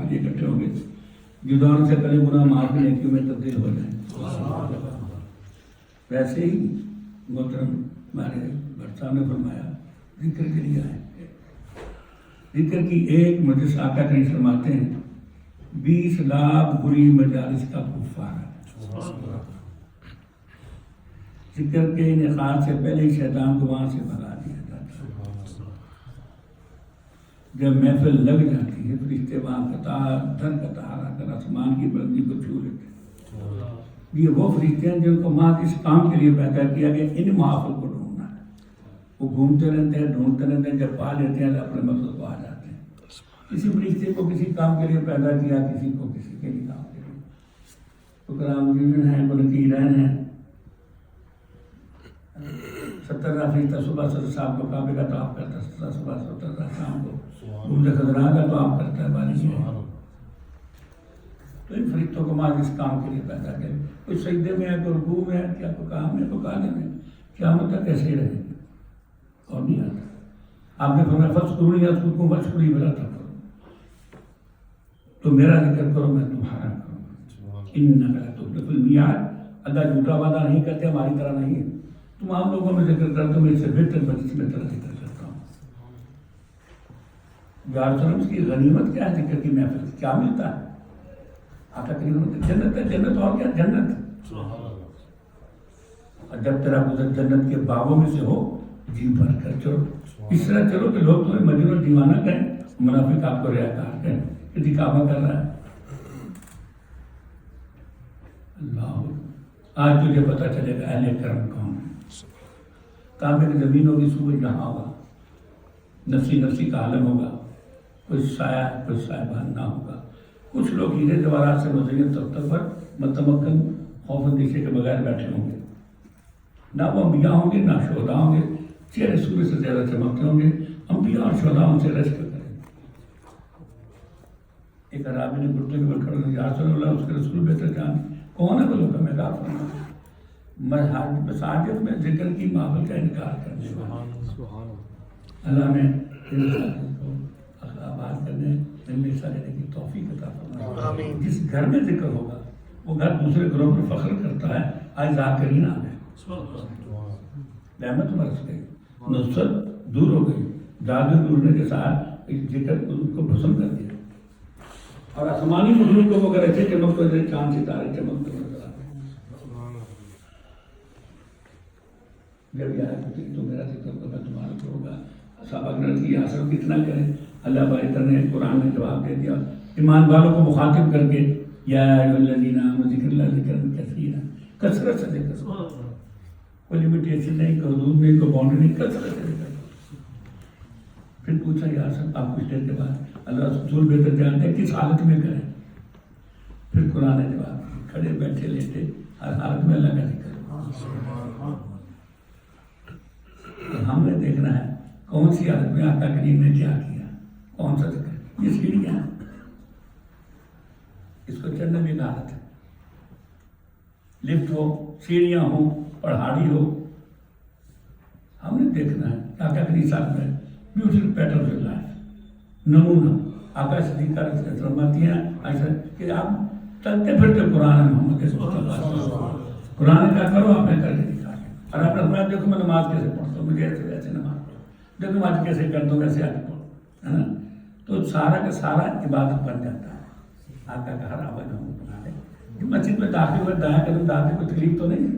کے لیے اکٹھے ہوں گے جو دونوں سے پہلے گناہ معاف کی نیکیوں میں تبدیل ہو جائیں. ویسے ہی محترم ہمارے بھٹ صاحب نے فرمایا ذکر کے لیے آئے. ذکر کی ایک مجلس آقا کریم فرماتے ہیں 20 لاکھ بری مجالس کا کفارہ. ذکر کے انعقاد سے پہلے ہی شیطان کو وہاں سے بھگا دیا جاتا ہے. جب محفل لگ جاتی ہے فرشتے وہاں قطار در قطار آ کر آسمان کی بلندی کو چھو لیتے ہیں. یہ وہ فرشتے ہیں جن کو محض اس کام کے لیے پیدا کیا گیا ان محافل کو ڈھونڈنا ہے. وہ گھومتے رہتے ہیں ڈھونڈتے رہتے ہیں, جب پا لیتے ہیں اپنے مقصد کو آ جاتے ہیں. کسی فرشتے کو کسی کام کے لیے پیدا کیا, کسی کو کسی کے لیے کام کے لیے. تو کرام مجرمین ہیں, منکرین ہیں. 17 فرشتہ صبح 17 صاحب کو کعبے کا طواف کرتا ہے, 17 صبح 17 شام کو گنبد خضرا کا طواف کرتا ہے بارش میں. تو ان فرشتوں کو ماں اس کام کے لیے پیدا کرے. کوئی سجدے میں ہے, کوئی رکوع میں ہے, کیا کوئی کام ہے, کوئی کانے میں, قیامت تک ایسے ہی رہے گا اور نہیں آتا. آپ نے فرمایا فاذکرونی اذکرکم واشکروا ولا تکفرون, تو میرا ذکر کرو میں تمہارا کروں گا. انک لا تخلف المیعاد, اللہ جھوٹا وعدہ نہیں کرتے, ہماری طرح نہیں ہے. تم عام لوگوں میں ذکر کرتے ہو, میں اس سے بہتر مجلس میں طرح ذکر کرتا ہوں. یار کی غنیمت کیا ہے ذکر کی محفل سے, کیا ملتا ہے؟ آقا کریم جنت ہے, جنت اور کیا جنت. اور جب تیرا گزر جنت کے باغوں میں سے ہو جی بھر کر چلو. اس طرح چلو کہ لوگ تمہیں مجنون اور دیوانہ کہیں, منافق آپ کو ریاکار کہیں کہ دکھاوا کر رہا ہے. اللہ آج تجھے پتہ چلے گا اہل کرم کون ہے. کعبے کی زمین ہوگی, سورج یہاں ہوگا, نفسی نفسی کا عالم ہوگا, کوئی سایہ کوئی صاحبان نہ ہوگا. کچھ لوگ ہیرے جواہرات سے مزین تختر پر متمکن خوف اندیشے کے بغیر بیٹھے ہوں گے. نہ وہ انبیاء ہوں گے نہ شہداء ہوں گے. چہرے سورج سے زیادہ چمکتے ہوں گے. انبیاء اور شہداء ان سے رشک کریں گے. ایک عرابی نے گھٹنے کے بل کھڑا یا رسول اللہ, اس کے رسول بہتر جان کون ہے وہ لوگ ہمیں کہا فرمایا مساجد میں ذکر کی محفل کا انکار کرنے والا. اللہ نے آباد کرنے میں حصہ لینے کی توفیق عطا فرمائے. جس گھر میں ذکر ہوگا وہ گھر دوسرے گھروں پر فخر کرتا ہے. آج ذاکرین آ گئے, رحمت برس گئی, نصرت دور ہو گئی. جادو ڈورنے کے ساتھ ذکر ان کو پسند کر دیا. اور آسمانی مخلوق کو اگر ایسے چمکتے جیسے چاند ستارے چمکتے نظر آتے. جب یہ آئے تو میرا ذکر کو میں تمہارا کروں گا. صحابہ نے کی حاصل کتنا کریں. اللہ بہتر نے قرآن میں جواب دے دیا ایمان والوں کو مخاطب کر کے, یا ایھا الذین آمنوا ذکر اللہ ذکرا کثیرا, کثرت سے ذکر. کوئی لمیٹیشن نہیں, کوئی حدود نہیں, کوئی باؤنڈری نہیں, کثرت سے ذکر. پھر پوچھا یا سب آپ کچھ دیر کے بعد اللہ رسول بہتر جانتے ہیں کس حالت میں کریں. پھر قرآن نے جواب دیا کھڑے بیٹھے لیٹے ہر حالت میں اللہ کا ذکر. ہم نے دیکھنا ہے کون سی حالت میں آقا کریم نے کیا کیا, کون سا ذکر. یہ سیڑھیاں ہیں, اس کو چڑھنا بھی ایک حالت ہے. لفٹ ہو, سیڑھیاں ہوں, پہاڑی ہو, ہم نے دیکھنا ہے آقا کریم صاحب میں بیوٹیفل پیٹرن آف لائف نمونہ. آقا صدیقہ فرماتی ہیں ایسا کہ آپ چلتے پھرتے قرآن محمد کے قرآن کا کرو, آپ نے کر کے دکھا کے. اور آپ نے فرمایا دیکھو میں نماز کیسے پڑھتا ہوں, مجھے ایسے ویسے نماز پڑھو, دیکھو نماز کیسے کرتا ہوں ویسے آج پڑھو, ہے نا. تو سارا کا سارا عبادت بن جاتا ہے. آقا کا ہر آواز ہم بنا لیں. مسجد میں داخل ہوئے دائیں قدم ڈالتے کوئی تکلیف تو نہیں ہے.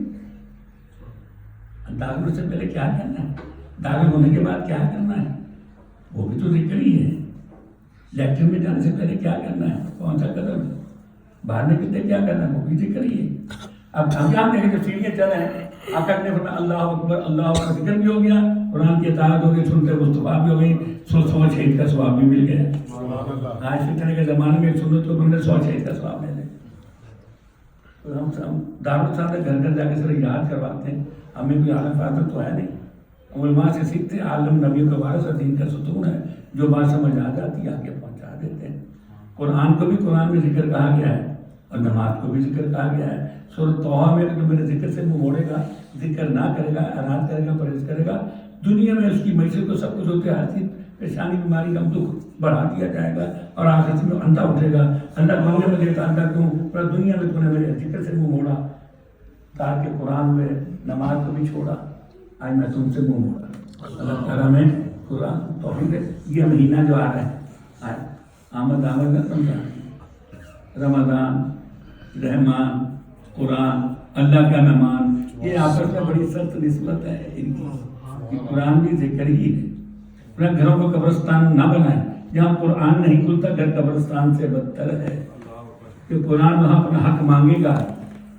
داخل ہونے سے پہلے کیا کرنا ہے, داخل ہونے کے بعد کیا کرنا ہے, وہ بھی تو ذکر ہی ہے. لیکچر میں جانے سے پہلے کیا کرنا ہے, کون سا قدم ہے, باہر نکلتے کیا کرنا ہے, وہ بھی ذکر ہی ہے. اب ہم یہاں دیکھیں جو سیڑھیاں چل رہے ہیں, آقا نے فرمایا اللہ اکبر, اللہ اکبر ذکر بھی ہو گیا, قرآن کی اطاعت ہو گئی, سنتے مصطفیٰ بھی ہو گئی, 100 شہید کا ثواب بھی مل گیا. آج فتنے کے زمانے میں سنت کو بندے 100 شہید کا ثواب ملے. تو ہم دارالسلام گھر گھر جا کے سر یاد کرواتے ہیں. ہمیں کوئی عالم فاضل تو ہے نہیں, علماء سے سیکھتے ہیں. عالم نبی کا وارث ہے, دین کا ستون ہے, جو بات سمجھ آ جاتی ہے آگے پہنچا دیتے ہیں. قرآن کو بھی قرآن میں ذکر کہا گیا ہے اور نماز کو بھی ذکر کہا گیا ہے. سورۃ طٰہٰ میں جو میرے ذکر سے منہ موڑے گا, ذکر نہ کرے گا, اعراض کرے گا, پرہیز کرے گا, دنیا میں اس کی معیشت کو سب کچھ ہوتے ہر چیز پریشانی بیماری کا دکھ بڑھا دیا جائے گا اور آخرت میں اندھا اٹھے گا. اللہ دنیا میں دیتا اندھا کیوں؟ پر دنیا میں تو نے میرے ذکر سے منہ موڑا تاکہ قرآن میں نماز کو بھی چھوڑا. آج میں تم سے منہ موڑا. اللہ تعالیٰ میں قرآن توفیق ہے. یہ مہینہ جو آ رہا ہے آمد نہ سمجھا. رمضان، رحمان، قرآن، اللہ کا مہمان، یہ آپس میں بڑی سخت نسبت ہے ان کی. قرآن بھی ذکر ہی ہے. اپنے گھروں کو قبرستان نہ بنائیں. جہاں قرآن نہیں کھلتا گھر قبرستان سے بدتر ہے. کہ قرآن وہاں اپنا حق مانگے گا.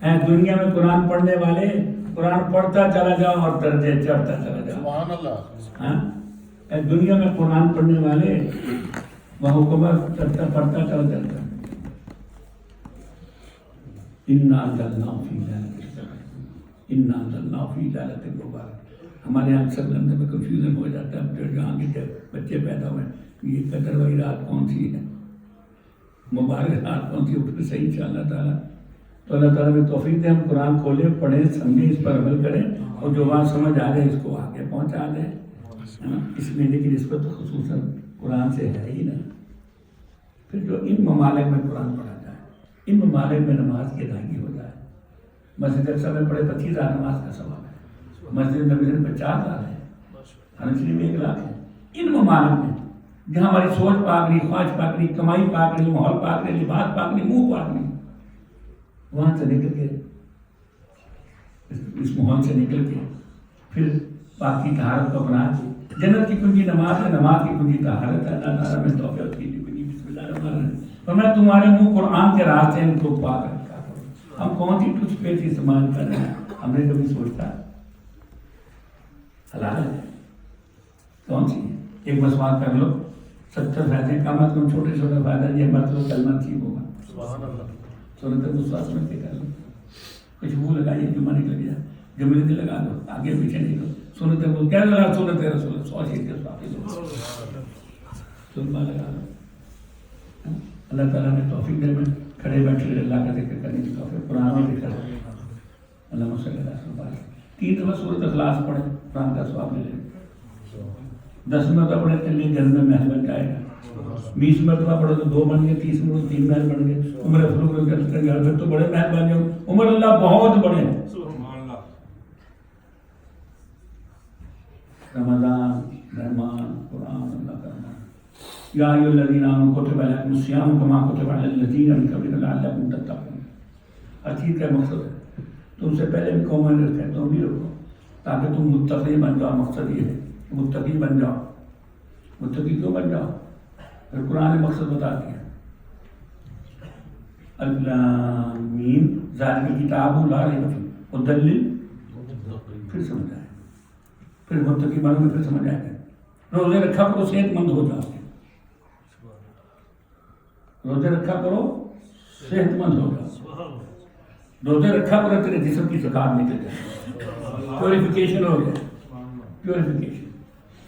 اے دنیا میں قرآن پڑھنے والے قرآن پڑھتا چلا جاؤ اور درجے چڑھتا چلا جاؤ. سبحان اللہ. ہاں اے دنیا میں قرآن پڑھنے والے وہ حکومت کرتا پڑھتا چلا جاتا. اِنَّا أَنزَلْنَاهُ فِي لَيْلَةٍ الْقَدْرِ اِنَّا أَنزَلْنَاهُ فِي لَيْلَةٍ مُبَارَكَةٍ. ہمارے یہاں اکثر لمحے میں کنفیوژن ہو جاتا ہے جہاں کے بچے پیدا ہوئے یہ قدر والی رات کون سی ہے، مبارک رات کون سی. اٹھ کے صحیح ان شاء اللہ تعالیٰ. تو اللہ تعالیٰ میں توفیق دے ہم قرآن کھولیں پڑھیں سمجھیں اس پر عمل کریں اور جو بات سمجھ آ جائے اس کو آگے پہنچا دیں. اس مہینے کی نسبت خصوصاً قرآن سے ہے ہی نا. پھر جو ان ممالک میں قرآن پڑھا جائے ان ممالک میں نماز کی ادائیگی ہو جائے. مسجد اقصیٰ میں پڑھے 25,000 نماز کا ثواب ہے. مسجد نبوی میں 50,000 ہے. حرم شریف میں 1 لاکھ ہے. ان ممالک میں جہاں ہماری سوچ پاک نہیں، خواہش پاک نہیں، کمائی پاک نہیں، ماحول پاک نہیں، لباس پاک نہیں، منہ پاک نہیں، وہاں سے نکل کے اس ماحول سے نکل کے پھر پاک کی طہارت کو اپنا کے جنت کی کنجی نماز ہے. نماز کی کنجی طہارت ہے. اللہ تعالیٰ میں توفیق کی کنجی بسم اللہ الرحمن الرحیم. اور میں تمہارے منہ قرآن کے راستے ان کو پاک رکھا کروں. ہم کون سی ٹچ پیچ استعمال کر رہے ہیں؟ ہم نے کبھی سوچا حلال ہے کون سی ہے؟ ایک مسواک کر لو 70 فائدے کا مطلب چھوٹے چھوٹے فائدہ یہ مطلب کلمہ نصیب ہوگا. سبحان اللہ. سنت مسواک سمجھ کے کر لو. خوشبو لگائیے جمعہ نکل گیا جمعے دل لگا دو آگے پیچھے نہیں دو. سنت بول کیا لگا سنت رسول 100 چیز کے ساتھ سنما لگا دو. اللہ تعالیٰ نے توفیق دے میں کھڑے بیٹھے اللہ کا ذکر کرنے کی توفیق. قرآن میں ذکر ہے اللہ صلی اللہ علیہ وسلم 3 دفعہ سورۃ اخلاص پڑھے قرآن کا ثواب ملے. 10 مرتبہ پڑھے تو لیے جنت میں محل بن جائے گا. 20 مرتبہ پڑھو تو 2 بن گئے. 30 مرتبہ 3 محل بن گئے. عمر فروغ پھر تو بڑے محل بن گئے. عمر اللہ بہت بڑے ہیں. رمضان، رحمان، قرآن اللہ کا رحمان. یا ایھا الذین آمنوا کتب علیکم الصیام کما کتب علی الذین من قبلکم لعلکم تتقون. ہر چیز کا مقصد ہے. تم سے پہلے بھی قوموں نے رکھے تم بھی رکھو تاکہ تم متقی بن جاؤ. مقصد یہ ہے متقی بن جاؤ. متقی کیوں بن جاؤ؟ پھر قرآن نے مقصد بتا دیا. الف لام میم ذالک الکتاب لا ریب فیہ ھدی للمتقین. پھر سمجھ آئے پھر متقی بنو گے پھر سمجھ آئے گا. روزے رکھا کرو صحت مند ہو جاؤ. روزے رکھا کرو صحت مند ہو جاؤ. روزے رکھا کرو تیرے جسم کی زکات نکل جائے. پیوریفیکیشن ہو جائے. پیوریفیکیشن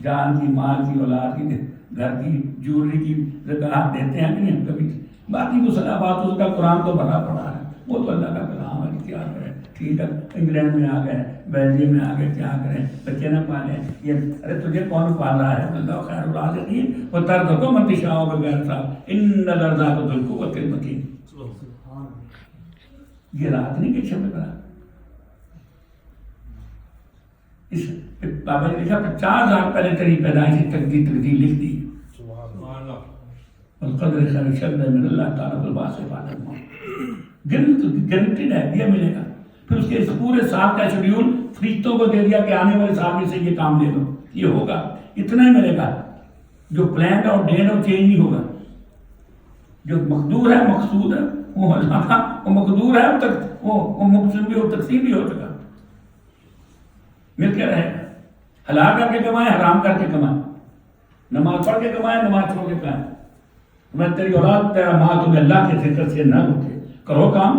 جان کی، مال کی، اولاد کی، گھر کی، جوڑی کی زکات دیتے ہیں کہ نہیں ہم کبھی. باقی کو صلوات اس کا قرآن تو بھرا پڑا ہے وہ تو اللہ کا کلام ہے. کیا کریں ٹھیک ہے. انگلینڈ میں آ گئے بیلجیم میں آ گئے کیا کریں بچے نہ پالیں. یہ ارے تجھے کون پال رہا ہے؟ اللہ خیر الرازقین وترزق من تشاء بغیر حساب ان الرزاق ذو القوة المتین. یہ رات نہیں کہ شب برات. اس بابا نے لکھا 50,000 پہلے تیری پیدائش کی تقدیر لکھ دی. القدر خیر شر من اللہ تعالیٰ بالباس فاطمہ گرنٹیڈ ہے یہ ملے گا. پھر اس کے اس پورے سال کا شیڈیول فرشتوں کو دے دیا کہ آنے والے سال میں سے یہ کام لے لو یہ ہوگا. اتنا ہی ملے گا. جو پلان اور ڈیٹ اور چینج نہیں ہوگا. جو مقدور ہے مقصود ہے وہ اللہ کا وہ مقدور ہے وہ مقصود بھی ہو تقسیم بھی ہو چکا. مل کے رہے گا. حلال کر کے کمائے حرام کر کے کمائے. نماز پڑھ کے کمائے نماز چھوڑ کے کمائے. میں تیری اولاد تیرا ماں تمہیں اللہ کے ذکر سے نہ روکے. کرو کام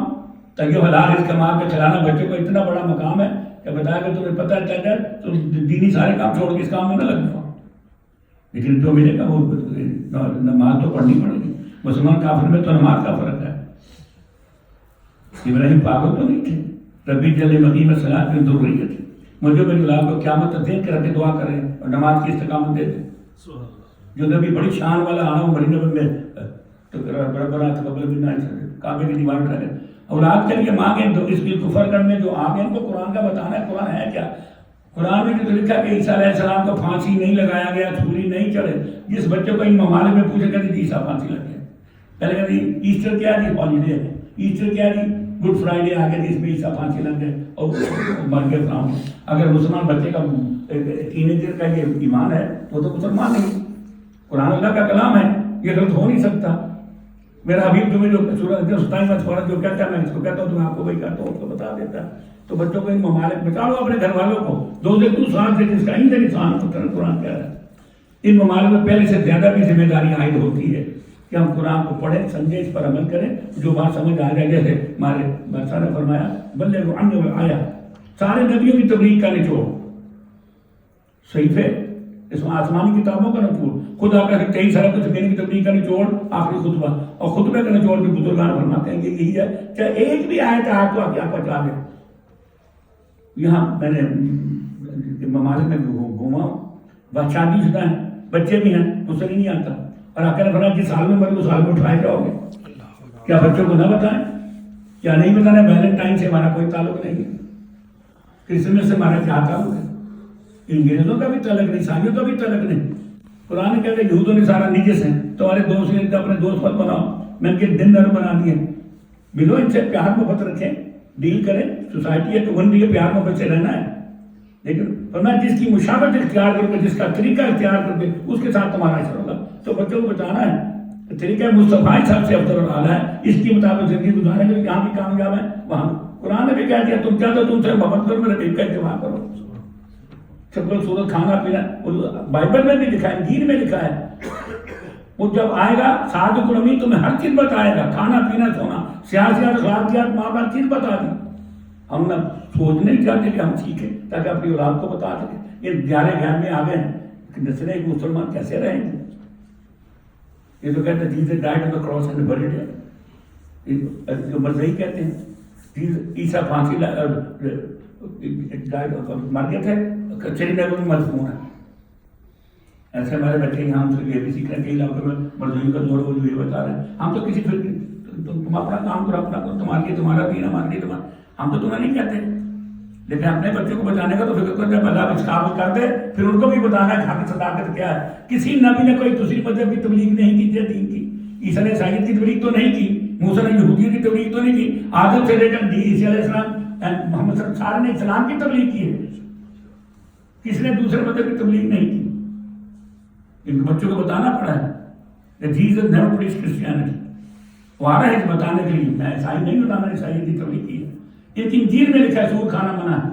تاکہ حلال رزق کما کے کھلانا بچے کو اتنا بڑا مقام ہے کہ بتایا کہ تمہیں پتہ چل جائے تو دینی سارے کام چھوڑ کے اس کام میں نہ لگ جاؤ. لیکن جو ملے گا وہ نماز تو پڑھنی پڑے گی. مسلمان کافر میں تو نماز کا فرق ہے. ابراہیم پاگل تو نہیں تھے. ربی جل مقیم صلاۃ میں ضروریت ہے. مجھے میری اولاد کو قیامت تک دیکھ کے رکھے دعا کریں اور نماز کی استقامت دے دیں. جو نبی بڑی شان والا آنا ہو بڑی نبی میں تو ربنا تقبل منا کعبے کی دیوار اٹھا کر اولاد کے لیے مانگیں تو اس کی کفر کرنے جو آگے ان کو قرآن کا بتانا ہے قرآن ہے کیا. قرآن میں جو لکھا کہ عیسیٰ علیہ السلام کو پھانسی نہیں لگایا گیا, چھری نہیں چڑھے. جس بچے کو ان ممالک میں پوچھے کہتے جی عیسیٰ پھانسی لگ گیا. پہلے کہتے ایسٹر کیا جی ہالیڈے ہے, ایسٹر کیا جی گڈ فرائیڈے آ گیا جس میں عیسیٰ پھانسی لگ گئے اور مر گئے فرام. اگر مسلمان بچے کا ٹینیجر کا یہ ایمان ہے تو مسلمان نہیں. قرآن اللہ کا کلام ہے, یہ غلط ہو نہیں سکتا. میرا حبیب تمہیں جو سورۃ 27 جو کہتا ہے میں اس کو کہتا ہوں تو میں آپ کو وہی کہتا ہوں, اس کو بتا دیتا ہے. تو بچوں کو ان ممالک بتا لو اپنے گھر والوں کو, دو سے تو سال سے جس کا ہی انسان کو قرآن کہہ رہا ہے. ان ممالک میں پہلے سے زیادہ بھی ذمہ داری عائد ہوتی ہے کہ ہم قرآن کو پڑھیں, سمجھیں, اس پر عمل کریں. جو بات سمجھ آ جائے جیسے ہمارے بادشاہ نے فرمایا بلے وہ ان آیا سارے نبیوں کی تبلیغ کا نچوڑ صحیفے اس میں آسمانی کتابوں کا نچوڑ خود آ کر کئی سارا کچھ میری کی تبلیغ کا نچوڑ آخری خطبہ اور خطبے کا نچوڑ بھی بزرگان فرماتے ہیں کہ یہی ہے چاہے ایک بھی آیت آپ کو کیا پہنچا دے. یہاں میں نے ممالک میں گھوما ہوں, بس شادی شدہ ہیں, بچے بھی ہیں, اس سے نہیں آتا. اور آ کر فرمایا جس سال میں مرے اس سال میں اٹھائے جاؤ گے. کیا بچوں کو نہ بتائیں, کیا نہیں بتانا؟ ویلنٹائن سے ہمارا کوئی تعلق نہیں ہے, کرسمس سے ہمارا کیا تعلق ہے؟ انگریزوں کا بھی تعلق نہیں, عیسائیوں کا بھی تعلق نہیں. قرآن کہتے ہیں یہود و نصارہ نجس ہیں, تمہارے دوست ہیں اپنے دوست مت بناؤ. میں ان کے دن در بنا دیے. ملو ان سے پیار محبت رکھیں, ڈیل کریں. سوسائٹی ہے تو ون بھی پیار محبت سے رہنا ہے. لیکن فرمایا جس کی مشابہت اختیار کرو گے, جس کا طریقہ اختیار کرو گے, اس کے ساتھ تمہارا اثر ہوگا. تو بچوں کو بتانا ہے طریقہ مصطفیٰ سب سے افضل اور اعلیٰ ہے, اس کے مطابق زندگی گزاریں گے. یہاں بھی کامیاب ہے, وہاں قرآن نے بھی کہہ دیا تم چاہتے تم سے محبت کرو, میرے دل کا اتباع کرو. شکل صورت کھانا پینا بائبل میں بھی لکھا ہے, انجیل میں لکھا ہے. وہ جب آئے گا صادق الامین تمہیں ہر چیز بتائے گا, کھانا پینا سونا سیاست اخلاقیات ماں باپ چیز بتا دی. ہم نہ سوچ نہیں چاہتے کہ ہم سیکھیں تاکہ اپنی اولاد کو بتا سکیں. یہ گیارے گھر میں آ گئے ہیں کہ نسلیں ایک مسلمان کیسے رہیں گے. یہ تو کہتے ہیں Jesus died on the cross and بریڈ ہے, جو مرزئی کہتے ہیں عیسیٰ پھانسی مر گئے تھے, سری نگر میں مدفون ہے. ایسے ہمارے بچے یہاں ہم سے یہ بھی سیکھ رہے ہیں, کئی علاقوں میں مرزوئی کا دور وہ جو یہ بتا رہے ہیں. ہم تو کسی تم اپنا کام کرو, اپنا کرو, تمہارے لیے تمہارا دین, ہمارے لیے تمہارا. ہم تو تمہیں نہیں کہتے, لیکن اپنے بچوں کو بچانے کا تو فکر کرتے ہیں. مذہب اسلام کر دے, پھر ان کو بھی بتانا ہے حق صداقت کیا ہے. کسی نبی نے کوئی دوسری مذہب کی تبلیغ نہیں کی تھی دین کی. عیسیٰ نے عیسائیت کی تبلیغ تو نہیں کی, موسیٰ نے یہودیت کی تبلیغ تو نہیں کی. آدم سے لے کر عیسیٰ علیہ السلام محمد صلی اللہ علیہ وسلم نے اسلام کی تبلیغ کی ہے. کس نے دوسرے مذہب کی تبلیغ نہیں کی. ان بچوں کو بتانا پڑا ہے کہ جیسس نیور پریچ کرسچینٹی. وہ آ رہا ہے بتانے کے لیے, میں عیسائی نہیں ہوتا, میں نے عیسائیت کی تبلیغ کی ہے. ان کی انجیل میں لکھا ہے سور کھانا منع ہے,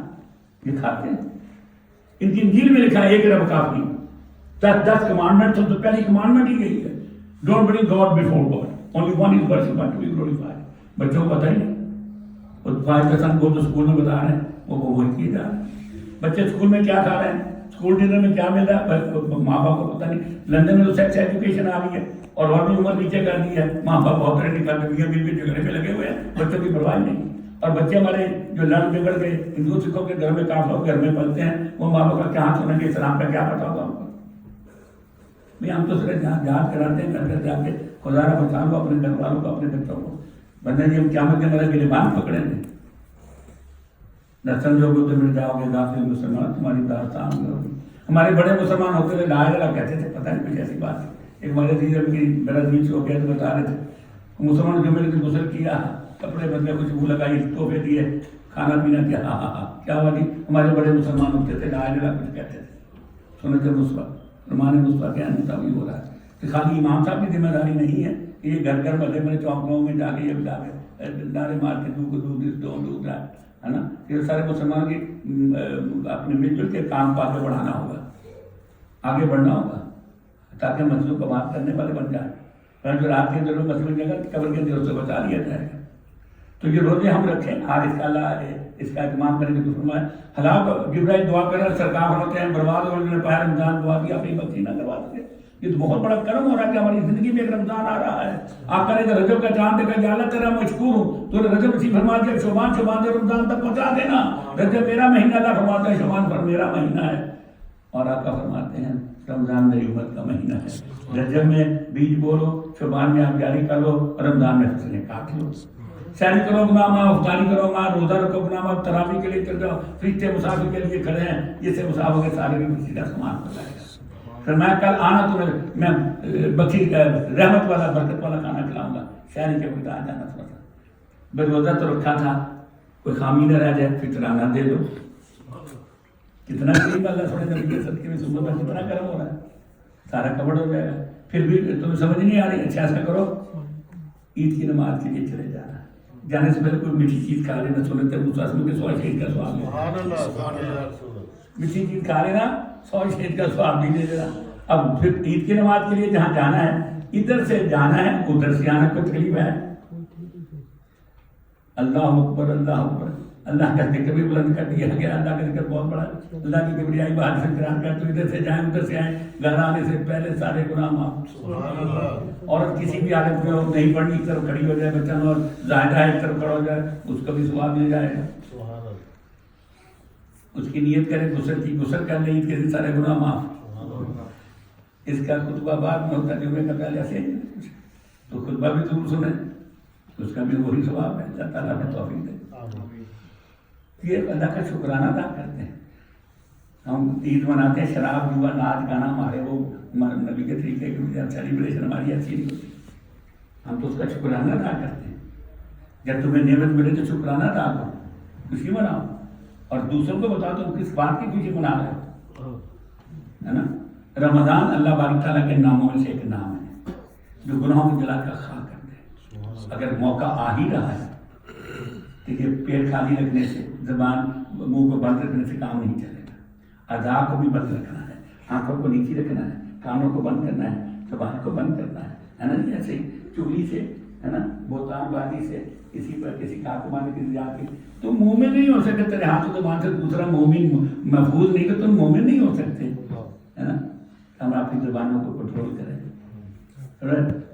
یہ کھاتے ہیں. ان کی انجیل میں لکھا ہے ایک رب کافی. 10 کمانڈمنٹ تو پہلی کمانڈمنٹ ہی یہی ہے, don't bring God before God, only one is worship to be glorified. بچوں کو پتہ ہی نہیں. اور 5% وہ تو اسکول میں بتا رہے ہیں, وہ وہی کیے جا رہے ہیں. بچے اسکول میں کیا کھا رہے ہیں, اسکول ڈنر میں کیا مل رہا ہے, ماں باپ کو پتہ نہیں. لندن میں تو سیکس ایجوکیشن آ گئی ہے اور بھی عمر نیچے کر دی ہے. ماں باپ بہت طرح نکالتے ہیں, بیوی جھگڑے پہ لگے ہوئے ہیں, بچوں کی پرواہ نہیں. اور بچے ہمارے جو لڑ بگڑ کے ہندو سکھوں کے گھر میں کافر ہو گھر میں پلتے ہیں, وہ ماں باپ کا کیا سنیں گے, اسلام کا کیا پتا ہوگا ہم کو. بھائی ہم تو صرف یاد کراتے ہیں, گھر جا کے خدا را بچا لو اپنے گھر والوں کو, اپنے بچوں کو. بندہ جی ہم قیامت کے مرے گریبان پکڑیں گے, نہ سمجھو گے تو مل جاؤ گے غافل مسلمان, تمہاری داستان ہوگی. ہمارے بڑے مسلمان ہوتے تھے لا الہ کہتے تھے, پتہ نہیں کچھ ایسی بات. ایک ہمارے عزیز کی میرا عزیز سے ہو گیا تو بتا رہے تھے مسلمان جو میرے غسل کیا, کپڑے بدلے, کچھ وہ لگائی, تحفے دیے, کھانا پینا کیا. کیا ہوا جی, ہمارے بڑے مسلمان ہوتے تھے لا الہ کچھ کہتے تھے. سنت مصطفیٰ رمان مصطفیٰ کے مطابق ہو رہا ہے کہ خالی امام صاحب کی ذمہ داری نہیں ہے کہ یہ گھر گھر محلے میں چوکوں میں جا کے یہ بتا کے نعرے مار کے دودھ ہے نا. یہ سارے مسلمان کی اپنے مل جل کے کام کو آگے بڑھانا ہوگا, آگے بڑھنا ہوگا تاکہ مسئلوں کو بات کرنے والے بن جائیں. جو رات کے اندر مسئلے کی جگہ قبر کے اندر سے بچا لیا جائے گا. تو یہ روزے ہم رکھیں, ہر اس کا اللہ اس کا اہتمام کریں گے. تو فرمایا ہلاک جبرائیل دعا کر رہے سرکار ہوتے ہیں, برباد ہو گئے, پہلے رمضان دعا کی اپنی بخشی نہ کروا سکے. یہ تو بہت بڑا کرم ہو رہا ہے کہ ہماری زندگی میں ایک رمضان آ رہا ہے. آقا نے رجب کا چاند دیکھا, یا اللہ تیرا مشکور ہوں, تو رجب نصیب فرما دیا, شعبان سے رمضان تک پہنچا دینا. رجب میرا مہینہ, اللہ فرماتا ہے شعبان پر میرا مہینہ ہے. اور آقا فرماتے ہیں رمضان میری امت کا مہینہ ہے، رجب میں بیج بولو، شعبان میں آپ جاری کر لو، اور رمضان میں فصلیں کاٹ لو، سحری کرو گناہ معاف، افطاری کرو معاف، روزہ رکھو گناہ معاف، تراویح کے لیے چل جاؤ، فرشتے مسافر کے لیے کھڑے ہیں، جس سے مسافر کے سارے بھی مسجد سامان ہو جائے گا۔ پھر میں کل آنا تمہیں میں بخشی رحمت والا برکت والا کھانا کھلاؤں گا، شہری کے وقت آ جانا تھوڑا سا، بے روزہ تو رکھا تھا، کوئی خامی نہ رہ جائے، فطرانہ دے دو۔ کتنا قریب اللہ تھوڑے نبی کے صدقے میں سنت میں کتنا کرم ہو رہا ہے، سارا کور ہو جائے گا۔ پھر بھی تمہیں سمجھ نہیں آ رہی، اچھا ایسا کرو عید کی نماز کے لیے چلے جانا، جانے سے پہلے کوئی میٹھی چیز کھا لینا، سنت مسلم کے 100 شہید کا ثواب لینا، میٹھی چیز کھا لینا، 100 شہید کا ثواب بھی لے لینا۔ اب پھر عید کی نماز کے لیے جہاں جانا ہے، ادھر سے جانا ہے ادھر سے آنا، کوئی تکلیف ہے؟ اللہ اکبر اللہ اکبر، اللہ کا ذکر بھی بلند کر دیا گیا، اللہ کا ذکر بہت بڑا ہے، اللہ کی کبریائی بات سے قرآن کا، تو ادھر سے جائیں ادھر سے آئیں، گھر آنے سے پہلے سارے گناہ معاف۔ عورت کسی بھی حالت میں نہیں پڑھنی ایک طرف کھڑی ہو جائے بچہ، اور زائدہ ایک طرف کھڑا ہو جائے، اس کا بھی ثواب مل جائے گا۔ اس کی نیت کرے غسل کی، غسل کر لے، عید کے دن سارے گناہ معاف۔ اس کا خطبہ بعد میں ہوتا ہے، جمعے کا پہلے سے تو خطبہ بھی ضرور سنیں، اس کا بھی وہی ثواب ہے، اللہ تعالیٰ نے توفیق دے۔ یہ اللہ کا شکرانہ ادا کرتے ہیں، ہم عید مناتے ہیں، شراب جوا ناچ گانا ہمارے وہ نبی کے طریقے کی سیلیبریشن ہماری اچھی نہیں ہوتی، ہم تو اس کا شکرانہ ادا کرتے ہیں۔ جب تمہیں نعمت ملے تو شکرانہ ادا کرو، خوشی مناؤ، اور دوسروں کو بتاؤ تم کس بات کی خوشی منا رہے ہو، ہے نا۔ رمضان اللہ بارک تعالیٰ کے ناموں میں سے ایک نام ہے جو گناہوں کو جلا کر خاک کر دے۔ اگر موقع آ ہی رہا ہے تو یہ پیٹ خالی رکھنے سے، زبان منہ کو بند رکھنے سے کام نہیں چلے گا، اعضاء کو بھی بند رکھنا ہے، آنکھوں کو نیچی رکھنا ہے، کانوں کو بند کرنا ہے، زبان کو بند کرنا ہے نا، جیسے چگلی سے، ہے نا، بہتان بازی سے، کسی پر کسی کا مانے کسی جا کے تم مومن نہیں ہو سکتے، تیرے ہاتھ و زبان سے دوسرا مومن محفوظ نہیں کہ تم مومن نہیں ہو سکتے، ہے نا۔ ہم اپنی زبانوں کو کنٹرول کریں،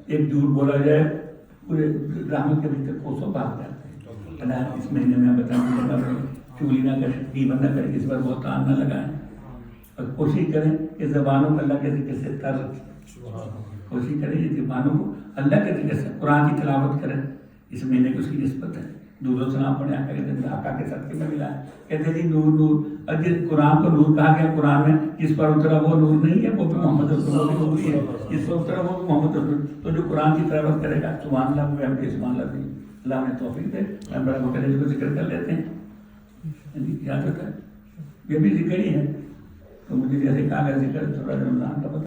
ایک جھوٹ بولا جائے پورے رحمت کے بھیتر کوسوں بھاگ جاتے ہیں۔ اللہ اس مہینے میں بتائیں چگلی نہ کریں، غیبت نہ کریں، اس پر بہتان نہ لگائیں، اور کوشش کریں کہ زبانوں کو اللہ کے ذکر سے تر رکھیں، کوشش کریں یہ زبانوں کو اللہ کے ذکر سے، قرآن کی تلاوت کریں، اس مہینے کی اس کی نسبت ہے، درود و سلام پڑھیں، آقا کے صدقے میں ملا ہے، کہتے ہیں جی نور نور، اور جس قرآن کو نور کہا گیا قرآن میں، جس پر اترا وہ نور نہیں ہے، وہ بھی محمد رسول اللہ نور ہی ہے، جس پر اترا وہ بھی محمد رسول، تو جو قرآن کی تلاوت کرے گا سبحان اللہ وہ ہم کے سبحان اللہ بھی، اللہ نے توفیق دے۔ میں بڑا مکرر کو ذکر کر لیتے ہیں، یاد ہوتا ہے یہ بھی ذکر ہی ہے، تو مجھے جیسے کہا گیا ذکر تھوڑا رمضان کا